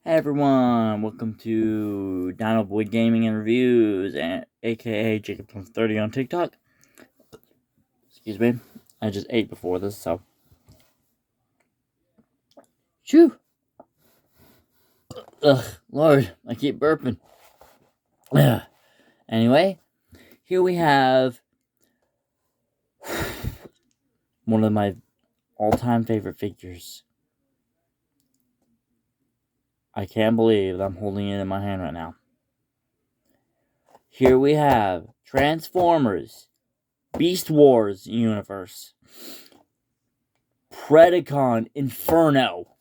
Hey everyone, welcome to Dino Boy Gaming and Reviews, aka Jacob30 on TikTok. Excuse me, I just ate before this, so. Shoo! Ugh, Lord, I keep burping. Ugh. Anyway, here we have one of my all-time favorite figures. I can't believe that I'm holding it in my hand right now. Here we have Transformers Beast Wars Universe Predacon Inferno.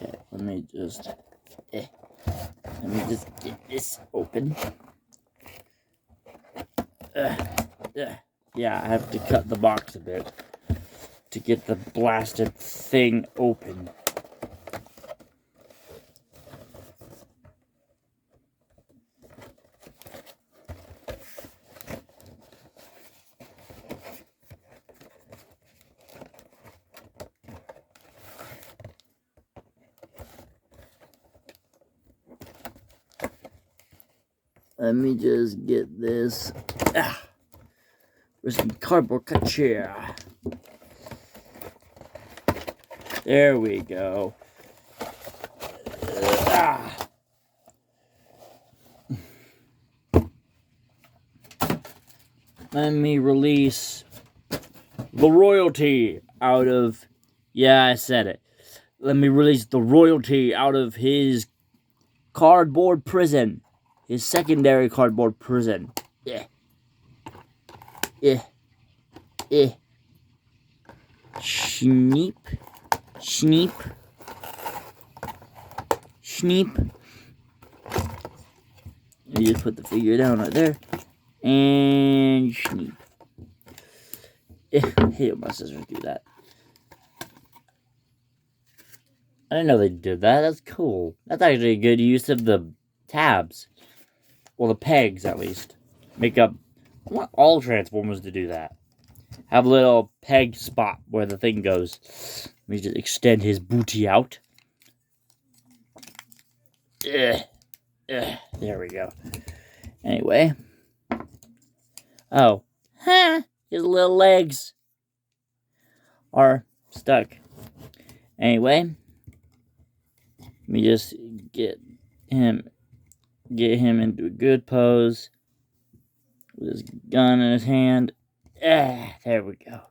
Okay, let me just get this open. Yeah, I have to cut the box a bit to get the blasted thing open. Let me just get this. With some cardboard cut here. There we go. Let me release the royalty out of. Yeah, I said it. Let me release the royalty out of his cardboard prison. His secondary cardboard prison. Yeah. Schneep. Schneep. Schneep. You just put the figure down right there. And schneep. I hate my scissors do that. I didn't know they did that. That's cool. That's actually a good use of the tabs. Well, the pegs, at least. I want all Transformers to do that. Have a little peg spot where the thing goes. Let me just extend his booty out. There we go. Anyway. Oh. His little legs are stuck. Anyway. Let me just get him into a good pose. With his gun in his hand. There we go.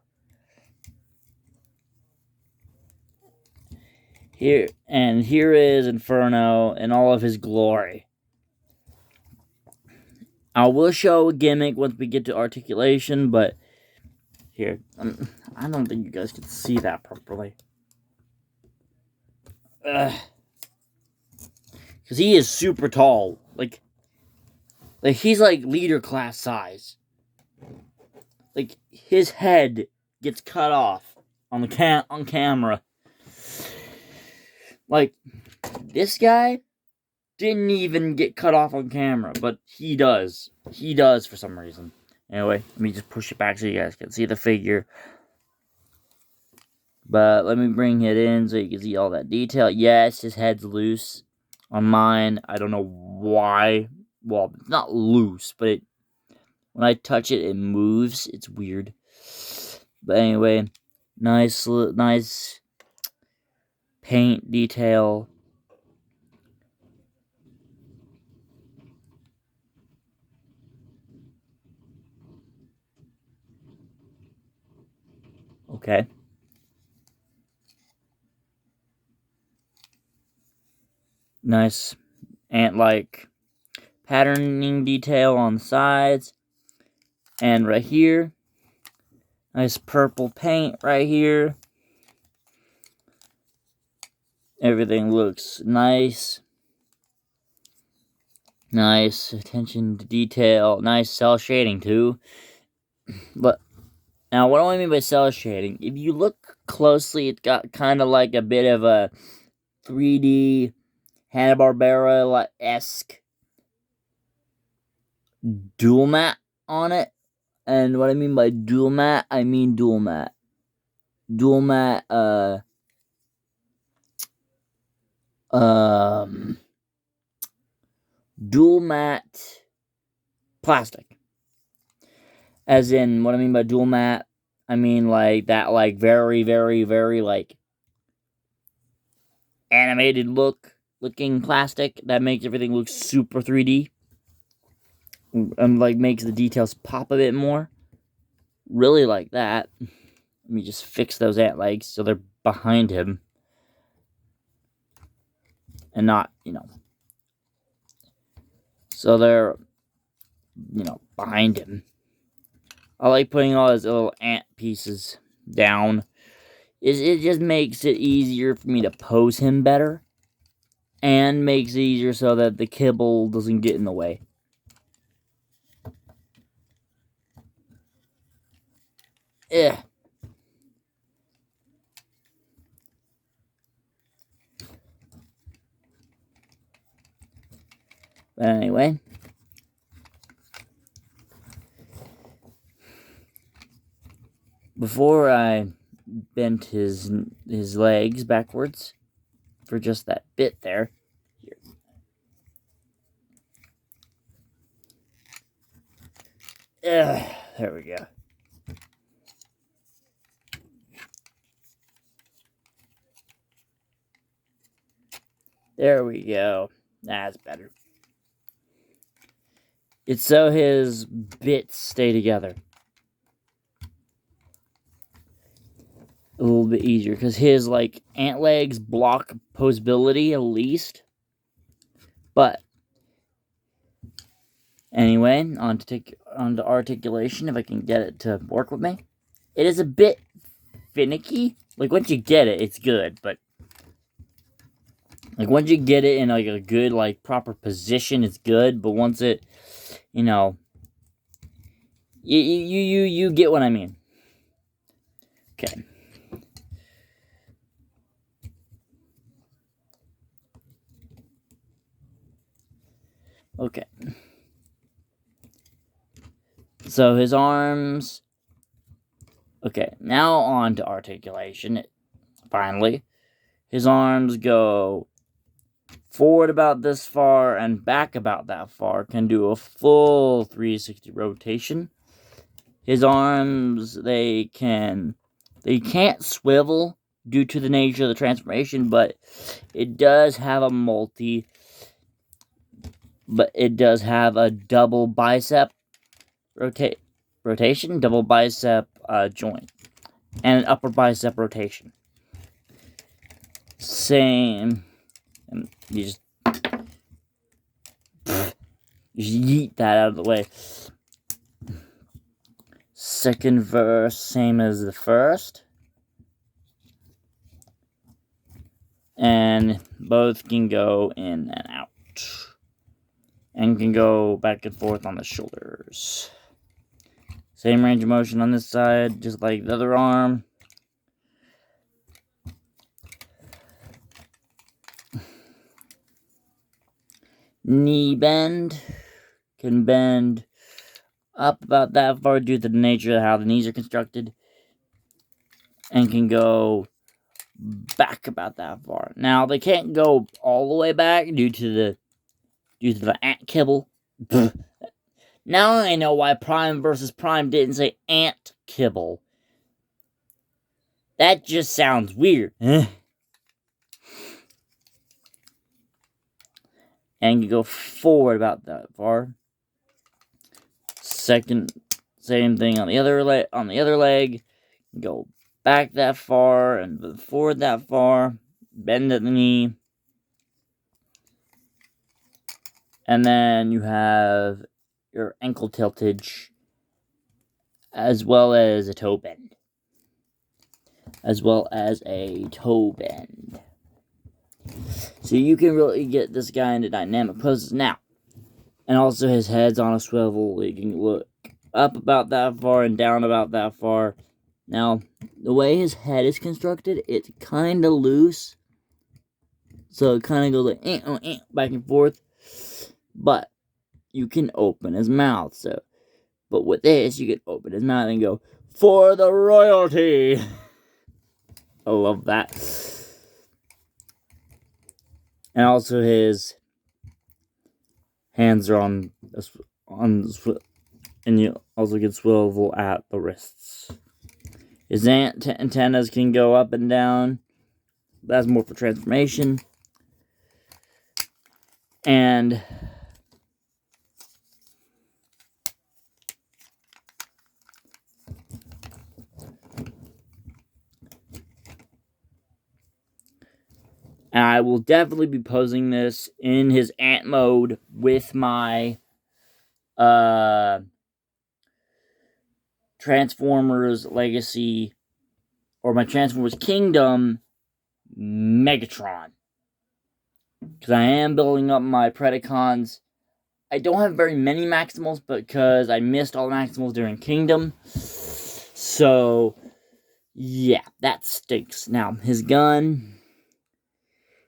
Here is Inferno in all of his glory. I will show a gimmick once we get to articulation, but here, I don't think you guys can see that properly. Because he is super tall. Like he's like leader class size. Like his head gets cut off on camera. Like this guy didn't even get cut off on camera, but he does. He does for some reason. Anyway, let me just push it back so you guys can see the figure. But let me bring it in so you can see all that detail. Yes, his head's loose. On mine, I don't know why. Well, it's not loose, but when I touch it, it moves. It's weird. But anyway, nice paint detail. Okay. Nice ant-like patterning detail on the sides. And right here, nice purple paint right here. Everything looks nice. Nice attention to detail. Nice cell shading too. But now what do I mean by cell shading? If you look closely, it's got kind of like a bit of a 3D Hanna-Barbera-esque dual matte on it. And what I mean by dual mat, I mean dual mat. Dual mat, dual mat plastic. As in, what I mean by dual mat, I mean like that, like very, very, very like animated looking plastic that makes everything look super 3D and like makes the details pop a bit more. Really like that. Let me just fix those ant legs so they're behind him and not, so they're, behind him. I like putting all his little ant pieces down. It just makes it easier for me to pose him better. And makes it easier so that the kibble doesn't get in the way. Yeah. But anyway. Before I bent his legs backwards for just that bit there. Here. There we go. There we go. That's better. It's so his bits stay together. A little bit easier because his like ant legs block posability at least. But anyway, on to articulation. If I can get it to work with me, it is a bit finicky. Like once you get it, it's good. But like once you get it in like a good like proper position, it's good. But once it, you get what I mean. Okay. Okay. So his arms. Okay, now on to articulation. Finally, his arms go forward about this far and back about that far. Can do a full 360 rotation. His arms, they can't swivel due to the nature of the transformation, but it does have a double bicep rotation, double bicep joint, and an upper bicep rotation. Same. And you just yeet that out of the way. Second verse, same as the first. And both can go in and out. And can go back and forth on the shoulders. Same range of motion on this side, just like the other arm. Knee bend. Can bend up about that far due to the nature of how the knees are constructed. And can go back about that far. Now, they can't go all the way back due to the ant kibble. Now I know why Prime versus Prime didn't say ant kibble. That just sounds weird. And you go forward about that far. Second, same thing on the other leg. Go back that far and forward that far. Bend at the knee. And then you have your ankle tiltage, as well as a toe bend. So you can really get this guy into dynamic poses now. And also his head's on a swivel. You can look up about that far and down about that far. Now, the way his head is constructed, it's kind of loose. So it kind of goes like back and forth. But you can open his mouth. So But with this, you can open his mouth and go, "For the royalty!" I love that. And also his hands are on and you also can swivel at the wrists. His antennas can go up and down. That's more for transformation. And I will definitely be posing this in his ant mode with my Transformers Legacy or my Transformers Kingdom Megatron. Because I am building up my Predacons. I don't have very many Maximals because I missed all the Maximals during Kingdom. So, yeah, that stinks. Now, his gun,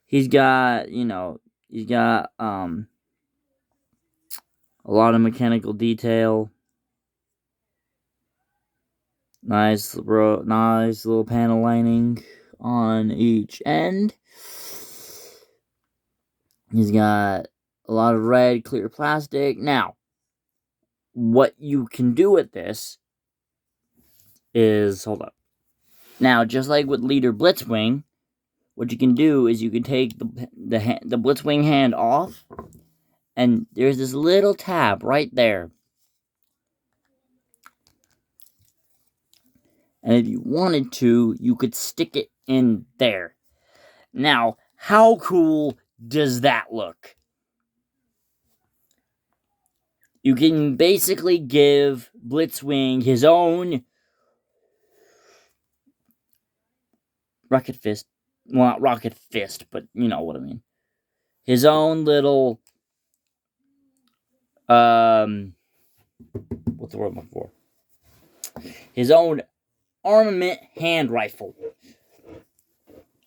he's got a lot of mechanical detail. Nice little panel lining on each end. He's got a lot of red, clear plastic. Now, what you can do with this is, hold up. Now, just like with Leader Blitzwing, what you can do is you can take the Blitzwing hand off, and there's this little tab right there. And if you wanted to, you could stick it in there. Now, how cool does that look? You can basically give Blitzwing his own Rocket Fist. Well, not Rocket Fist, but you know what I mean. His own little, what's the word I'm looking for? His own armament hand rifle.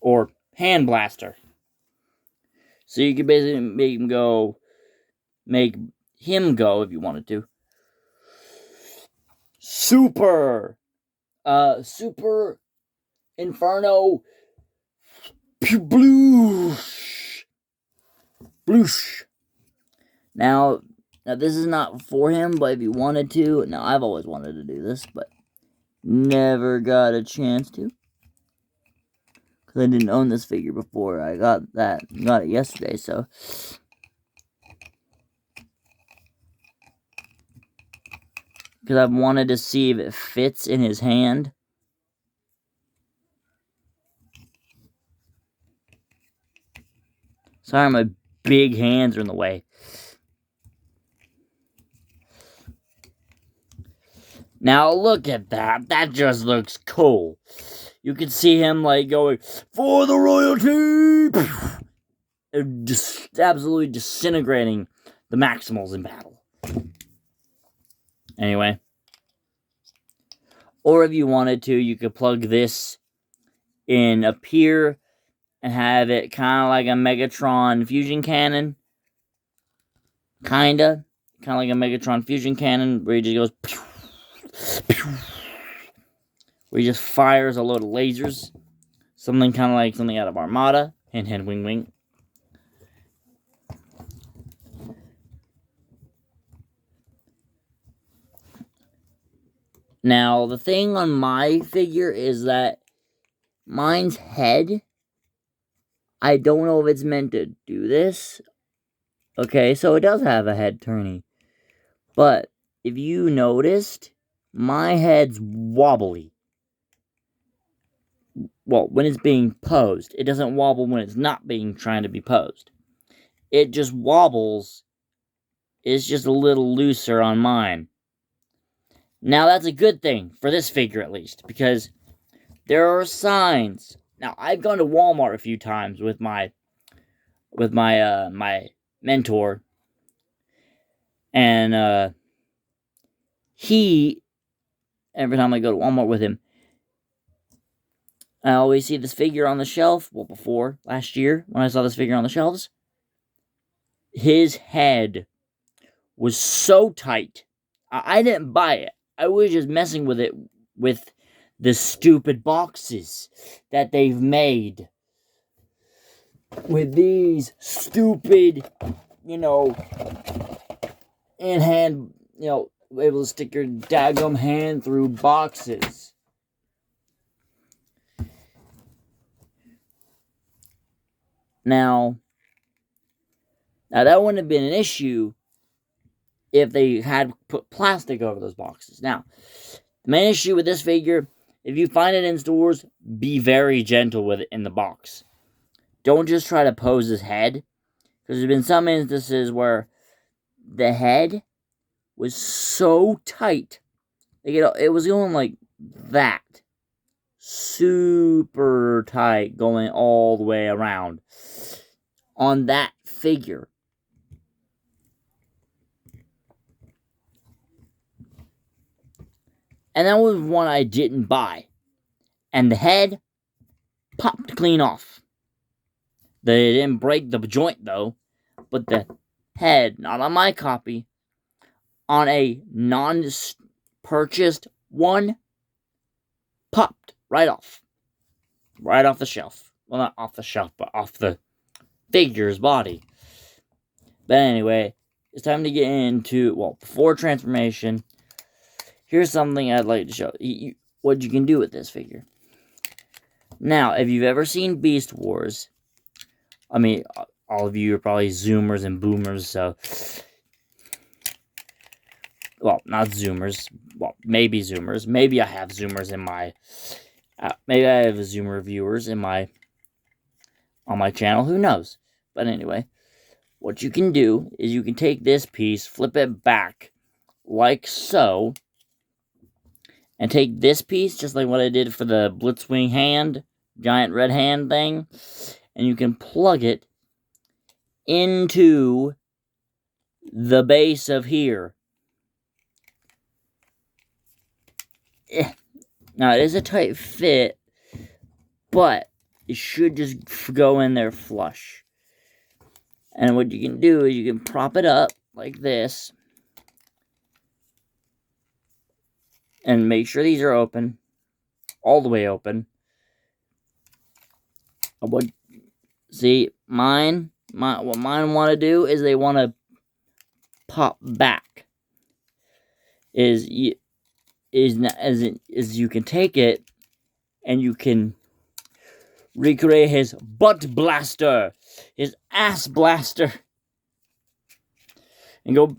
Or hand blaster. So you could basically make him go if you wanted to. Super Inferno Bloosh. Now this is not for him, but if you wanted to, now I've always wanted to do this, but never got a chance to. Because I didn't own this figure before. I got it yesterday, so. Because I've wanted to see if it fits in his hand. Sorry, my big hands are in the way. Now look at that. That just looks cool. You can see him like going, "For the royalty!" And just absolutely disintegrating the Maximals in battle. Anyway. Or if you wanted to, you could plug this in up here and have it kind of like a Megatron fusion cannon. Kind of like a Megatron fusion cannon where he just goes pew, pew, where he just fires a load of lasers. Something kind of like something out of Armada. Hint, hint, wing, wing. Now, the thing on my figure is that mine's head, I don't know if it's meant to do this. Okay, so it does have a head turny. But if you noticed, my head's wobbly. Well, when it's being posed. It doesn't wobble when it's not trying to be posed. It just wobbles. It's just a little looser on mine. Now, that's a good thing, for this figure at least, because there are signs. Now, I've gone to Walmart a few times with my mentor, and every time I go to Walmart with him, I always see this figure on the shelf. Well, before, last year, when I saw this figure on the shelves, his head was so tight, I didn't buy it. I was just messing with it with the stupid boxes that they've made. With these stupid, in hand, able to stick your daggum hand through boxes. Now that wouldn't have been an issue if they had put plastic over those boxes. Now, the main issue with this figure, if you find it in stores, be very gentle with it in the box. Don't just try to pose his head, because there's been some instances where the head was so tight, it was going like that. Super tight, going all the way around on that figure. And that was one I didn't buy. And the head popped clean off. They didn't break the joint though, but the head, not on my copy, on a non-purchased one, popped right off. Right off the shelf. Well, not off the shelf, but off the figure's body. But anyway, it's time to get into, before transformation, here's something I'd like to show you what you can do with this figure. Now, if you've ever seen Beast Wars, I mean, all of you are probably Zoomers and Boomers, so... Well, not Zoomers. Well, maybe Zoomers. Maybe I have Zoomers in my... maybe I have Zoomer viewers on my channel. Who knows? But anyway, what you can do is you can take this piece, flip it back, like so, and take this piece, just like what I did for the Blitzwing hand, giant red hand thing, and you can plug it into the base of here. Now, it is a tight fit, but it should just go in there flush. And what you can do is you can prop it up like this. And make sure these are open. All the way open. See, what mine want to do is they want to pop back. Is you can take it and you can recreate his butt blaster, his ass blaster, and go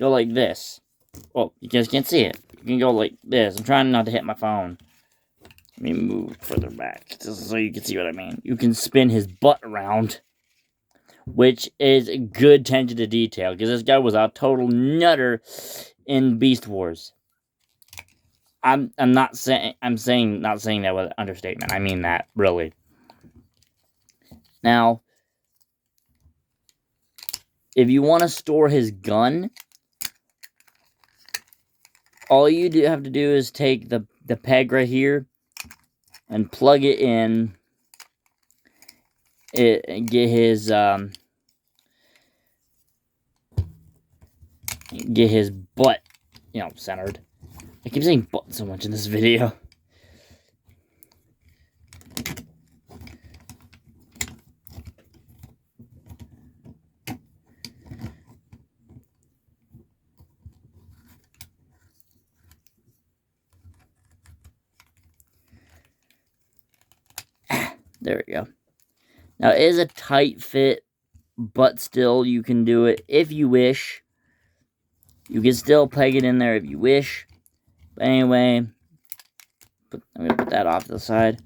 like this. Well, you guys can't see it. You can go like this. I'm trying not to hit my phone. Let me move further back just so you can see what I mean. You can spin his butt around, which is good attention to detail, because this guy was a total nutter in Beast Wars. I'm not saying that with an understatement. I mean that, really. Now, if you want to store his gun, all you have to do is take the peg right here and plug it in. And get his butt, centered. I keep saying butt so much in this video. There we go. Now, it is a tight fit, but still, you can do it if you wish. You can still peg it in there if you wish. But anyway, I'm going to put that off to the side.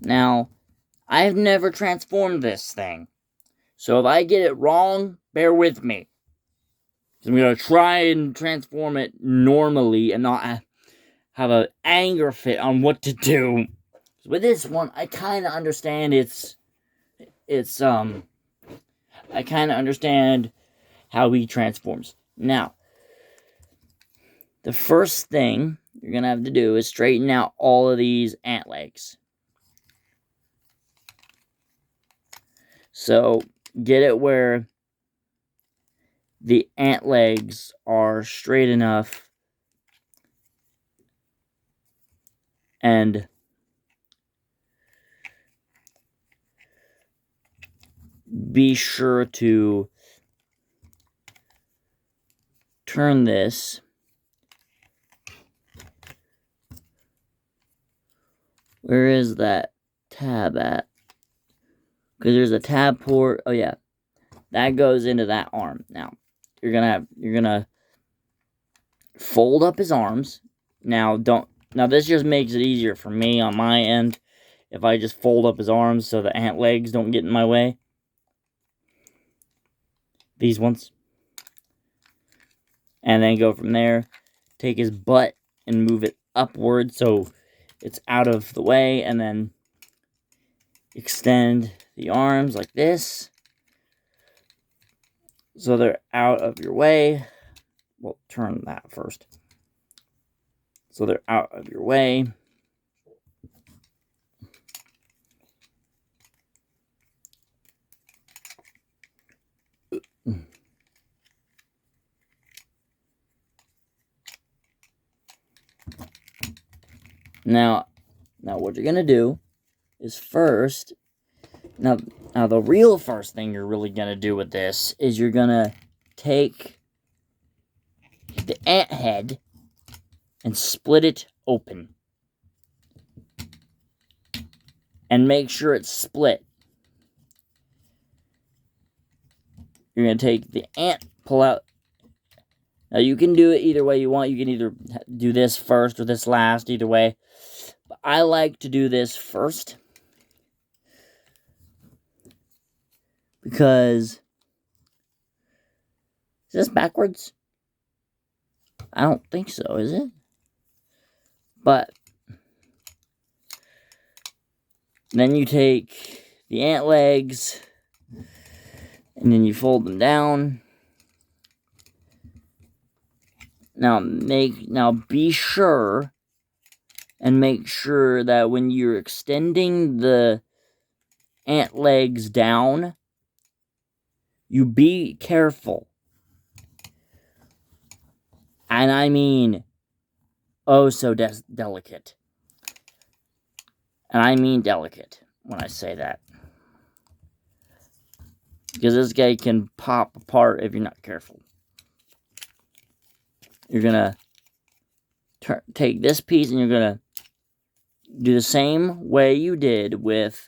Now, I've never transformed this thing. So if I get it wrong, bear with me. I'm going to try and transform it normally and not have an anger fit on what to do. With this one, I kind of understand I kind of understand how he transforms. Now, the first thing you're going to have to do is straighten out all of these ant legs. So, get it where the ant legs are straight enough and be sure to turn this where is that tab at? Because there's a tab port. Oh yeah, that goes into that arm. Now you're gonna fold up his arms. Now this just makes it easier for me on my end if I just fold up his arms so the ant legs don't get in my way. These ones. And then go from there. Take his butt and move it upward so it's out of the way, and then extend the arms like this so they're out of your way. Well, turn that first. So they're out of your way. Now what you're gonna do is first, now the real first thing you're really gonna do with this is you're gonna take the ant head and split it open. And make sure it's split. You're going to take the ant, pull out. Now you can do it either way you want. You can either do this first or this last, either way. But I like to do this first. Because, is this backwards? I don't think so, is it? But, then you take the ant legs, and then you fold them down. Now be sure and make sure that when you're extending the ant legs down, you be careful. And I mean, oh so delicate. And I mean delicate when I say that. Because this guy can pop apart if you're not careful. You're going to take this piece and you're going to do the same way you did with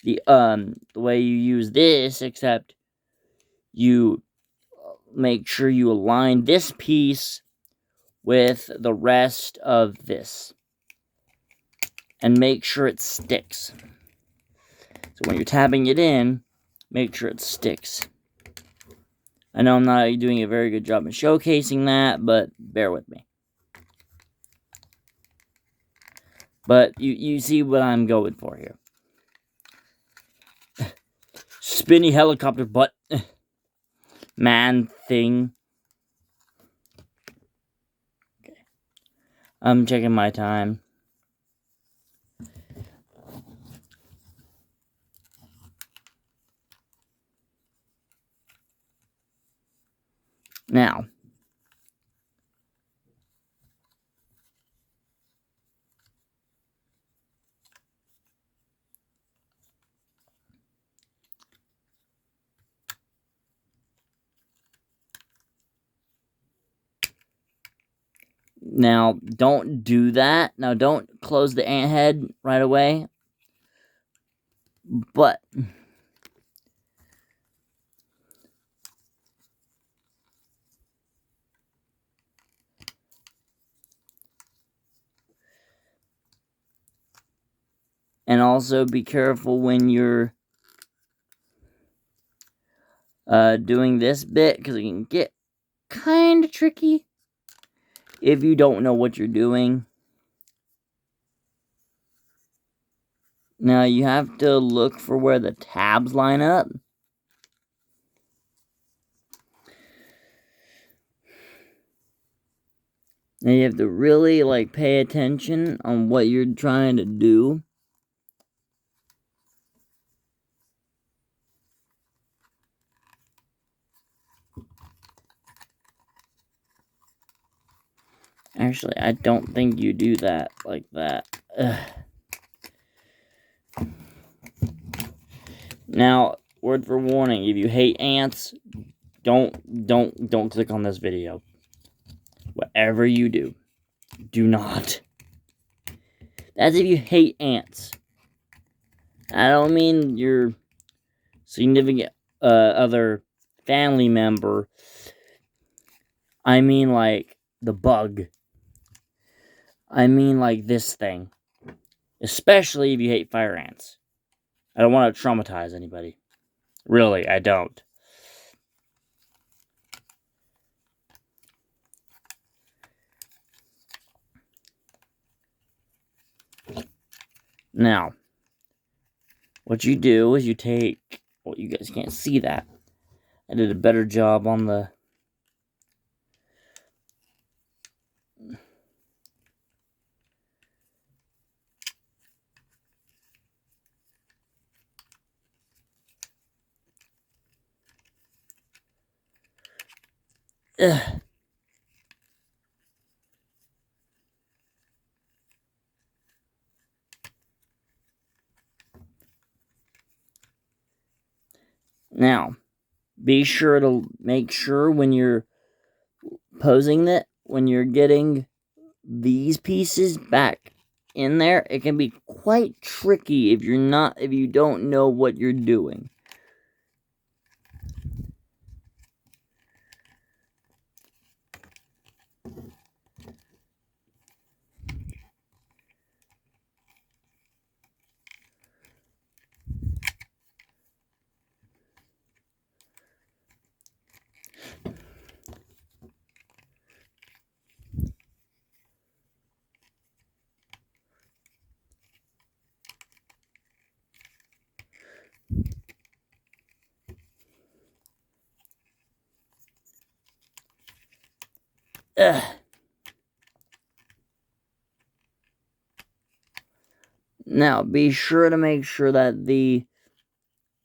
the way you use this, except you make sure you align this piece with the rest of this. And make sure it sticks. So when you're tapping it in, make sure it sticks. I know I'm not doing a very good job in showcasing that, but bear with me. But you see what I'm going for here. Spinny helicopter butt man thing. Okay. I'm checking my time. Now, don't do that. Now, don't close the ant head right away. But and also be careful when you're doing this bit, because it can get kind of tricky if you don't know what you're doing. Now you have to look for where the tabs line up. Now you have to really pay attention on what you're trying to do. Actually, I don't think you do that like that. Ugh. Now, word for warning, if you hate ants, don't click on this video. Whatever you do, do not. That's if you hate ants. I don't mean your significant other family member. I mean like the bug. I mean like this thing. Especially if you hate fire ants. I don't want to traumatize anybody. Really, I don't. Now, what you do is you take... Well, you guys can't see that. I did a better job on the... Ugh. Now, be sure to make sure when you're posing it, when you're getting these pieces back in there, it can be quite tricky if you don't know what you're doing. Ugh. Now, be sure to make sure that the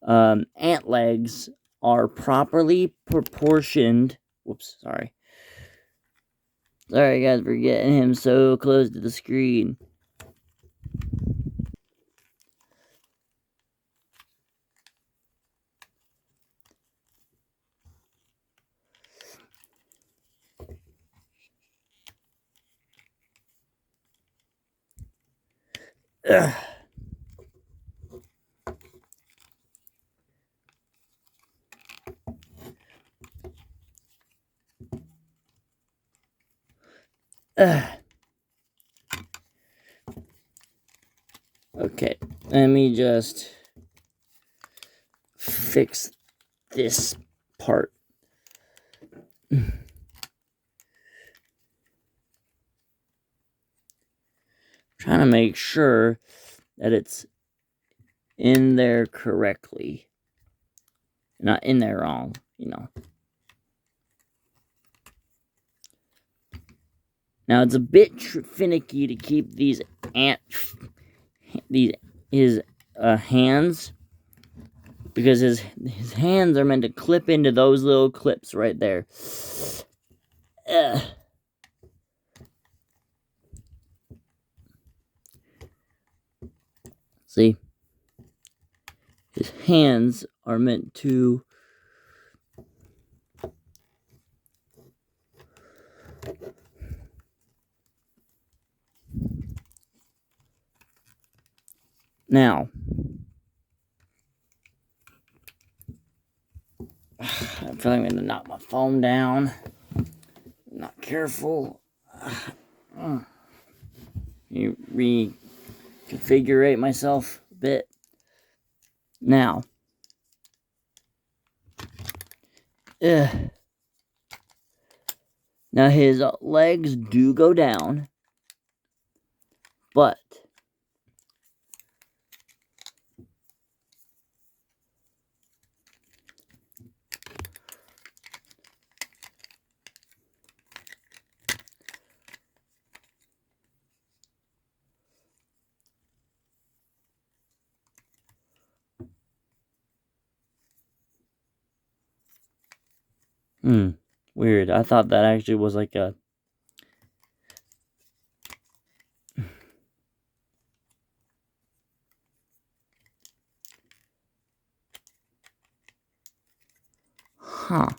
ant legs are properly proportioned. Whoops, sorry. Sorry, guys, for getting him so close to the screen. Ugh. Okay, let me just fix this part. Trying to make sure that it's in there correctly. Not in there wrong, you know. Now, it's a bit finicky to keep these his hands, because his hands are meant to clip into those little clips right there. See? His hands are meant to... Now, I feel like I'm going to knock my phone down. Not careful. You reconfigure myself a bit. Now, now his legs do go down, but weird. I thought that actually was like a Huh.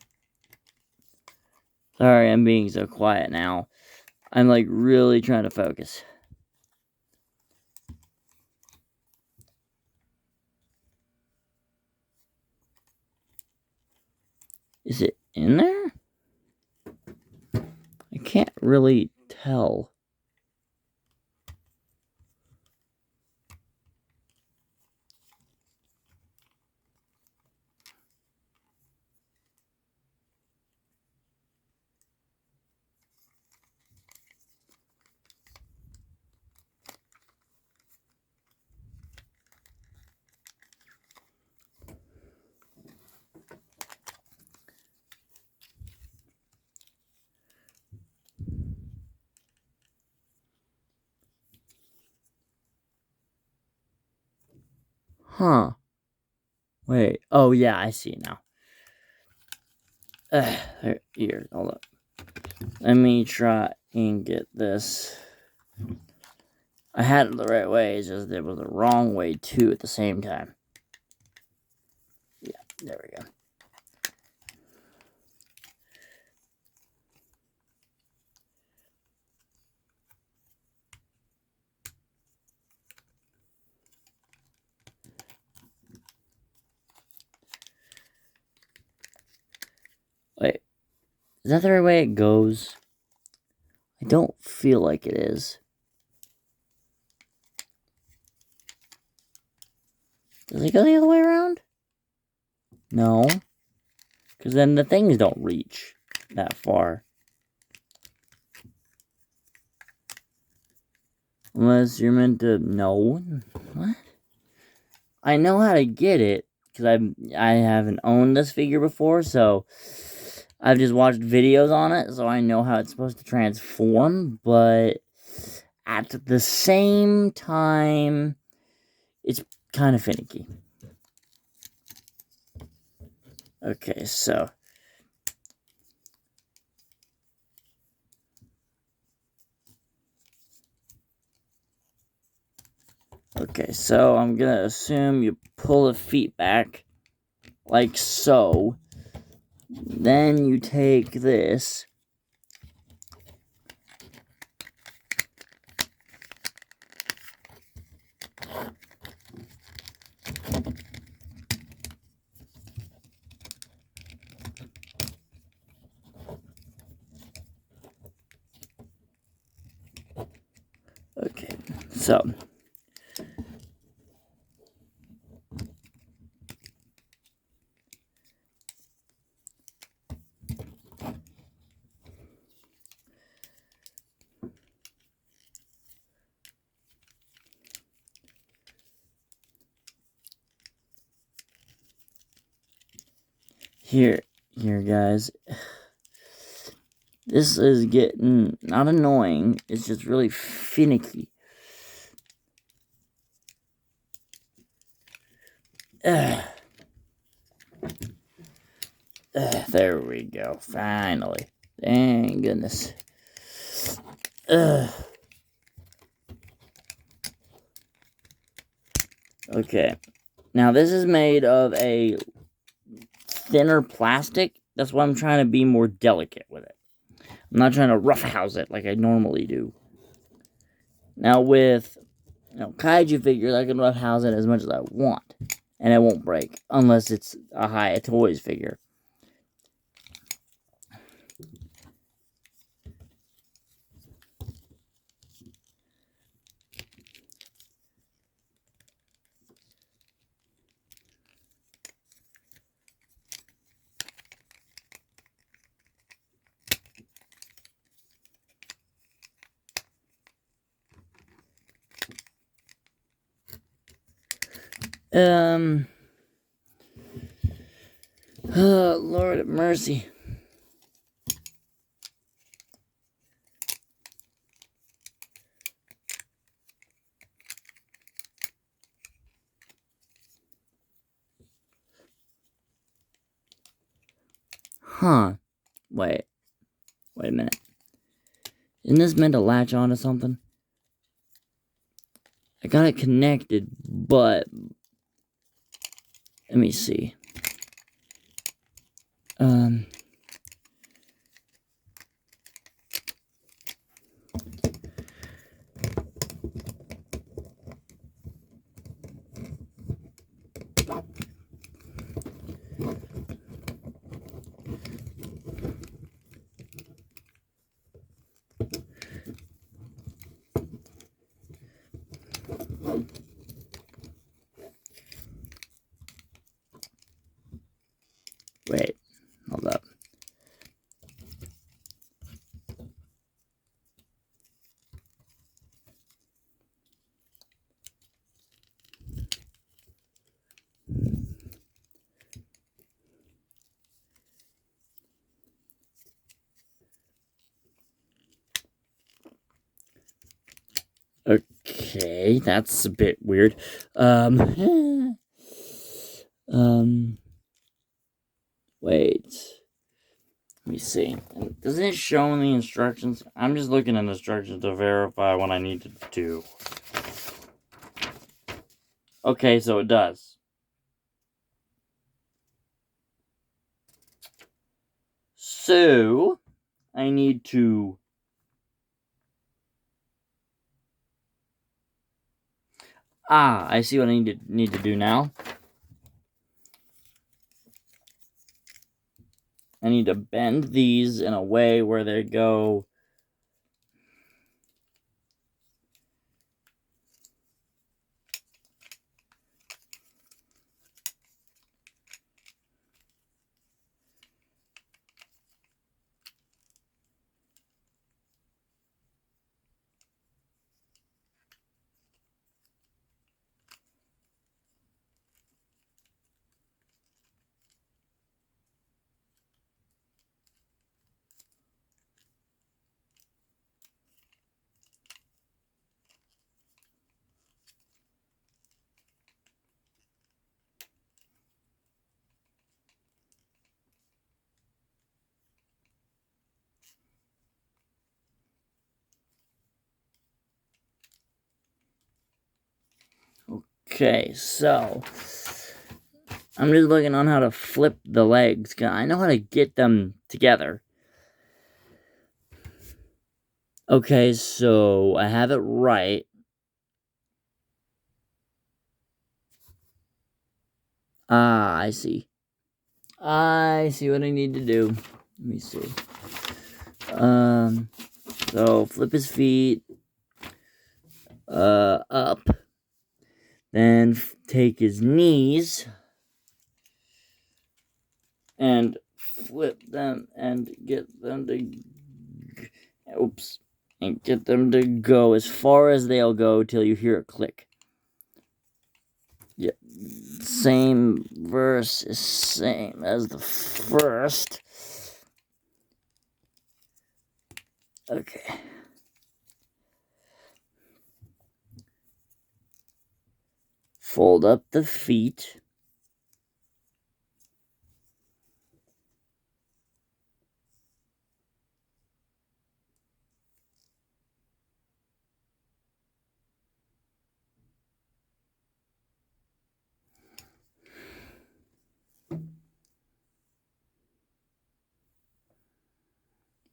Sorry, I'm being so quiet now. I'm like really trying to focus. Is it in there? I can't really tell. Huh. Wait. Oh, yeah, I see it now. Here, hold up. Let me try and get this. I had it the right way, it's just it was the wrong way too at the same time. Yeah, there we go. Wait, is that the right way it goes? I don't feel like it is. Does it go the other way around? No. Because then the things don't reach that far. Unless you're meant to... No. What? I know how to get it. Because I haven't owned this figure before, so... I've just watched videos on it, so I know how it's supposed to transform, but at the same time, it's kind of finicky. Okay, so... Okay, so I'm gonna assume you pull the feet back, like so. Then you take this. Okay, so... Here, guys. This is getting not annoying. It's just really finicky. There we go. Finally. Thank goodness. Okay. Now, this is made of a thinner plastic. That's why I'm trying to be more delicate with it. I'm not trying to roughhouse it like I normally do. Now, with kaiju figures, I can roughhouse it as much as I want. And it won't break. Unless it's a Hiya Toys figure. Oh, Lord have mercy. Huh. Wait a minute. Isn't this meant to latch onto something? I got it connected, but... Let me see. Wait, hold up. Okay, that's a bit weird. Wait. Let me see. Doesn't it show in the instructions? I'm just looking at the instructions to verify what I need to do. Okay, so it does. So, I need to... I see what I need to do now. I need to bend these in a way where they go... Okay, so... I'm just looking on how to flip the legs. I know how to get them together. Okay, so I have it right. I see. I see what I need to do. Let me see. So flip his feet up. Then take his knees and flip them and get them to and get them to go as far as they'll go till you hear a click. Yeah, same verse is same as the first. Okay. Fold up the feet.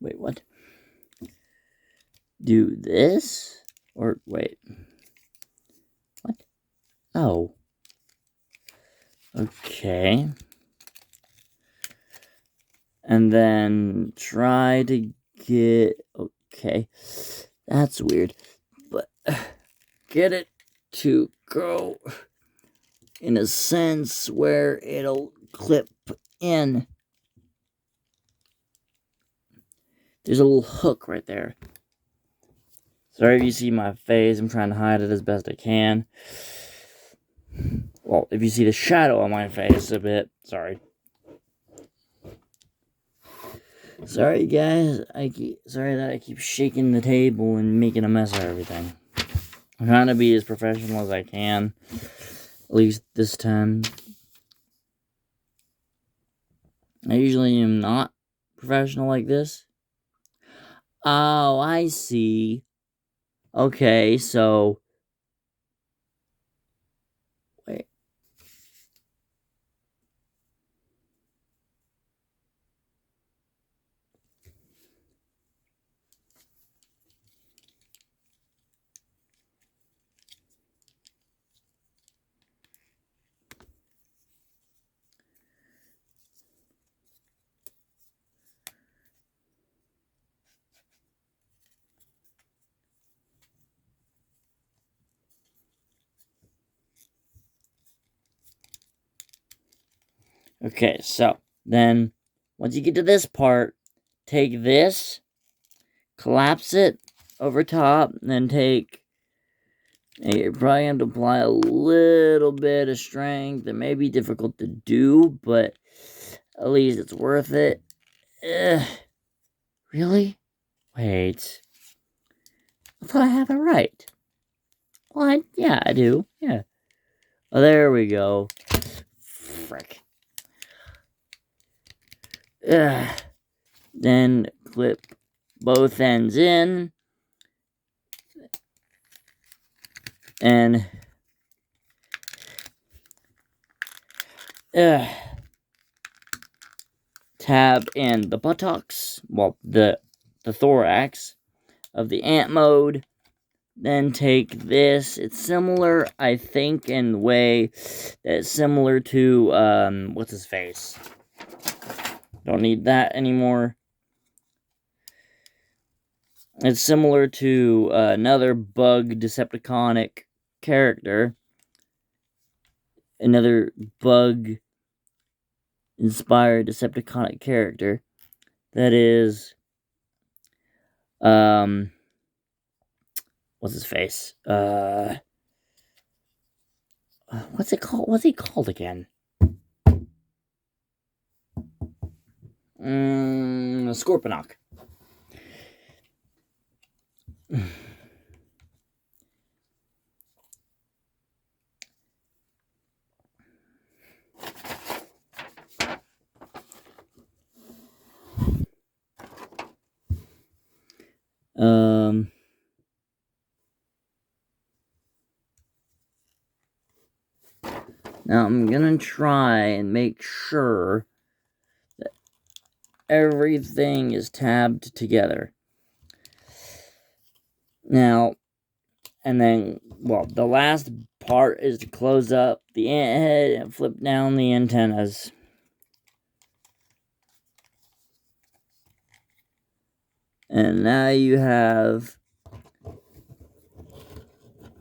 Wait, what? Do this? Or, wait. What? Oh. Okay. And then try to get... Okay. That's weird. But get it to go in a sense where it'll clip in. There's a little hook right there. Sorry if you see my face. I'm trying to hide it as best I can. Well, if you see the shadow on my face a bit, sorry. Sorry, guys. Sorry that I keep shaking the table and making a mess of everything. I'm trying to be as professional as I can. At least this time. I usually am not professional like this. Oh, I see. Okay, so... Wait. Okay, so then once you get to this part, take this, collapse it over top, and then take. You're probably going to apply a little bit of strength. It may be difficult to do, but at least it's worth it. Really? Wait. I thought I have it right. What? Yeah, I do. Yeah. Oh, there we go. Frick. Then clip both ends in. And tab in the buttocks, well, the thorax of the ant mode. Then take this. It's similar, I think, in the way that it's similar to what's his face. Don't need that anymore. It's similar to another bug Decepticonic character. Another bug-inspired Decepticonic character. That is... what's his face? What's it called? What's he called again? Scorponok. Now I'm gonna try and make sure that everything is tabbed together. Now, and then, well, the last part is to close up the ant head and flip down the antennas. And now you have,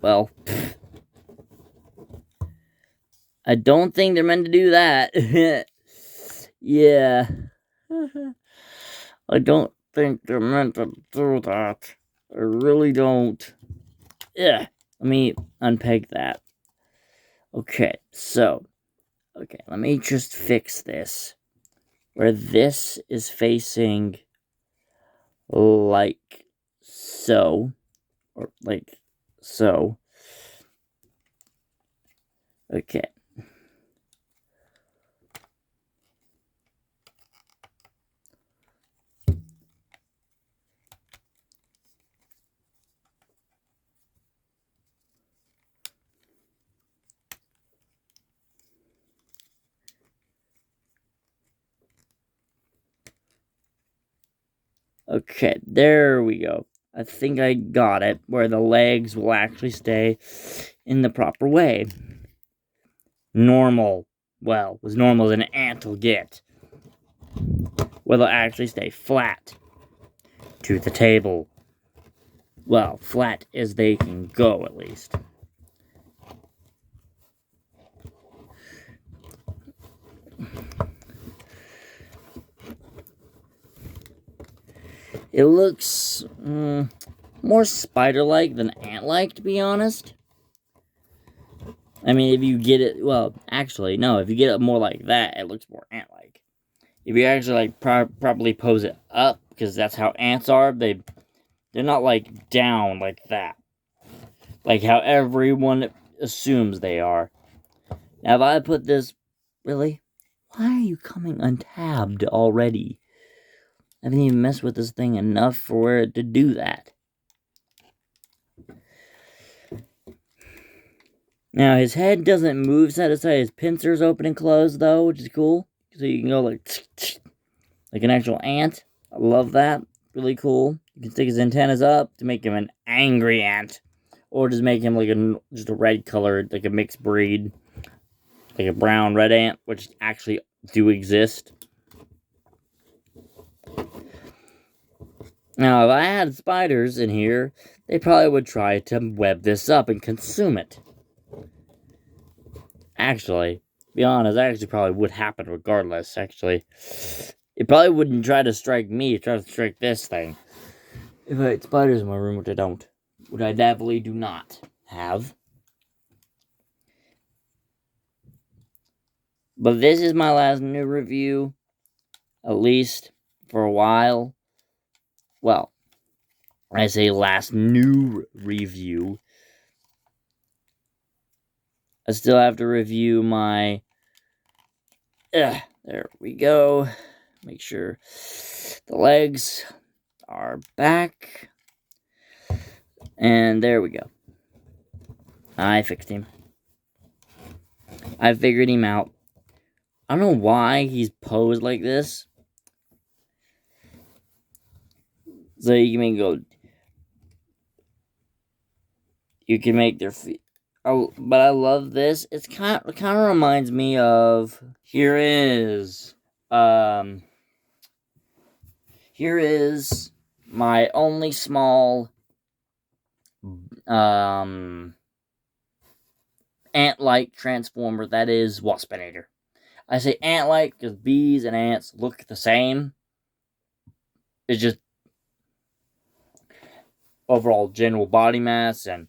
well, I don't think they're meant to do that. Yeah. I don't think they're meant to do that. I really don't. Yeah. Let me unpeg that. Okay, so. Okay, let me just fix this. Where this is facing like so. Or like so. Okay. Okay, there we go. I think I got it, where the legs will actually stay in the proper way. Normal. Well, as normal as an ant will get. Where they'll actually stay flat to the table. Well, flat as they can go, at least. It looks more spider-like than ant-like, to be honest. I mean, if you get it, well, actually, no, if you get it more like that, it looks more ant-like. If you actually, like, properly pose it up, because that's how ants are, they're not, like, down like that. Like how everyone assumes they are. Now, if I put this, really? Why are you coming untabbed already? I haven't even messed with this thing enough for it to do that. Now, his head doesn't move side to side. His pincers open and close, though, which is cool. So you can go like an actual ant. I love that. Really cool. You can stick his antennas up to make him an angry ant. Or just make him like just a red colored, like a mixed breed. Like a brown red ant, which actually do exist. Now, if I had spiders in here, they probably would try to web this up and consume it. Actually, Be honest, that actually probably would happen regardless, actually. It probably wouldn't try to strike me, it'd try to strike this thing. If I had spiders in my room, which I don't. Which I definitely do not have. But this is my last new review. At least for a while. Well, I say last new review. I still have to review my... there we go. Make sure the legs are back. And there we go. I fixed him. I figured him out. I don't know why he's posed like this. So you can go... You can make their feet... Oh, but I love this. It kind of reminds me of... Here is my only small ant-like transformer, that is Waspinator. I say ant-like because bees and ants look the same. It's just overall general body mass and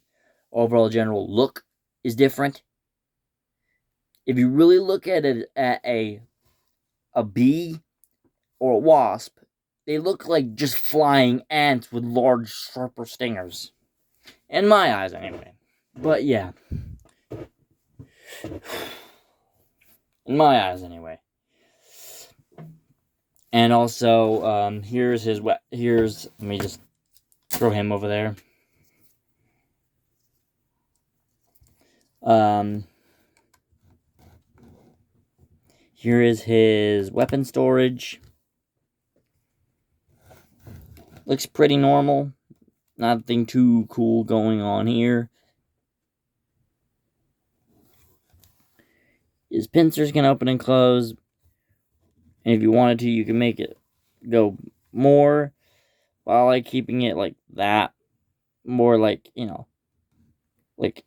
overall general look is different. If you really look at it at a bee or a wasp, they look like just flying ants with large, sharper stingers. In my eyes, anyway. But yeah. In my eyes, anyway. And also, here's his... Let me just throw him over there. Here is his weapon storage. Looks pretty normal. Nothing too cool going on here. His pincers can open and close. And if you wanted to, you can make it go more. But I like keeping it like that. More like, you know, like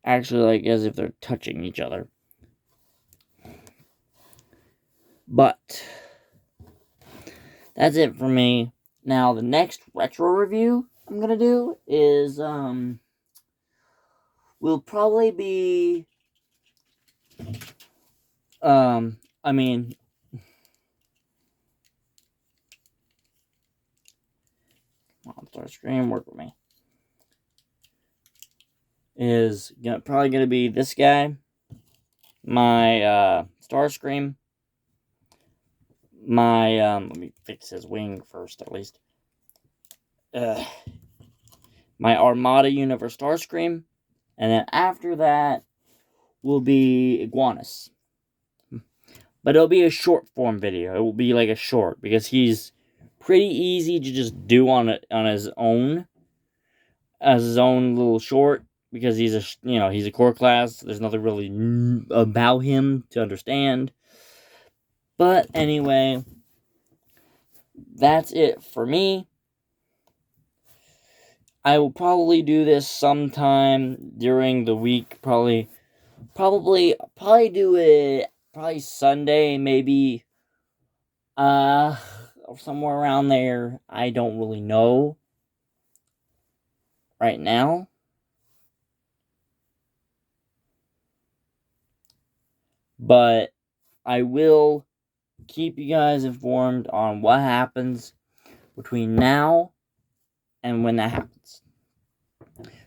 actually like as if they're touching each other. But that's it for me. Now the next retro review I'm gonna do is will probably be I mean, starscream, work with me. Is probably gonna be this guy, my starscream, my let me fix his wing first at least. My Armada universe starscream, and then after that will be iguanus. But it'll be a short form video. It will be like a short because he's pretty easy to just do on his own, as his own little short, because he's a core class. There's nothing really about him to understand. But anyway, that's it for me. I will probably do this sometime during the week. Probably do it probably Sunday, maybe. Or somewhere around there. I don't really know right now. But I will keep you guys informed on what happens between now and when that happens.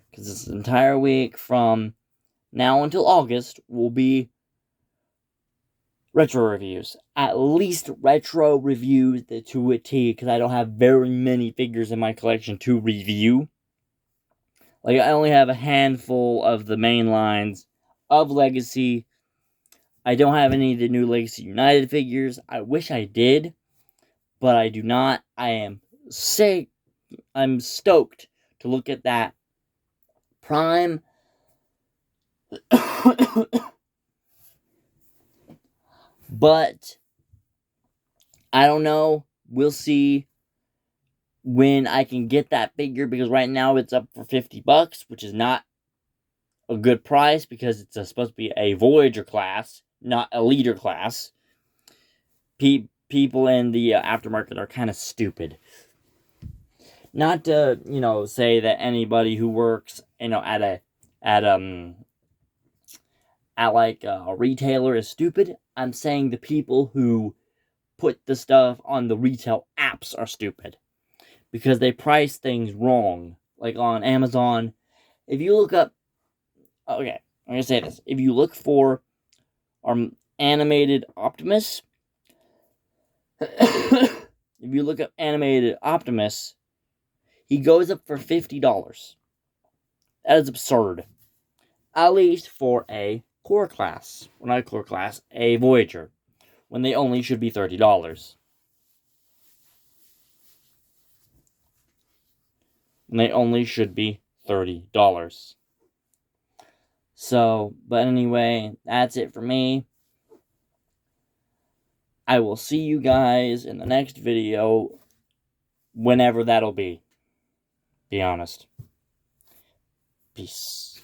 Because this entire week from now until August will be retro reviews. At least retro reviews to a T, because I don't have very many figures in my collection to review. Like, I only have a handful of the main lines of Legacy. I don't have any of the new Legacy United figures. I wish I did, but I do not. I am sick. I'm stoked to look at that Prime. But I don't know. We'll see when I can get that figure, because right now it's up for $50, which is not a good price because it's supposed to be a Voyager class, not a leader class. People in the aftermarket are kind of stupid. Not to, say that anybody who works, at like a retailer is stupid. I'm saying the people who put the stuff on the retail apps are stupid because they price things wrong. Like on Amazon, if you look up, okay, I'm gonna say this: if you look for animated Optimus, if you look up animated Optimus, he goes up for $50. That is absurd. At least for a core class, well, not a core class, a Voyager, when they only should be $30. And they only should be $30. So, but anyway, that's it for me. I will see you guys in the next video, whenever that'll be. Be honest. Peace.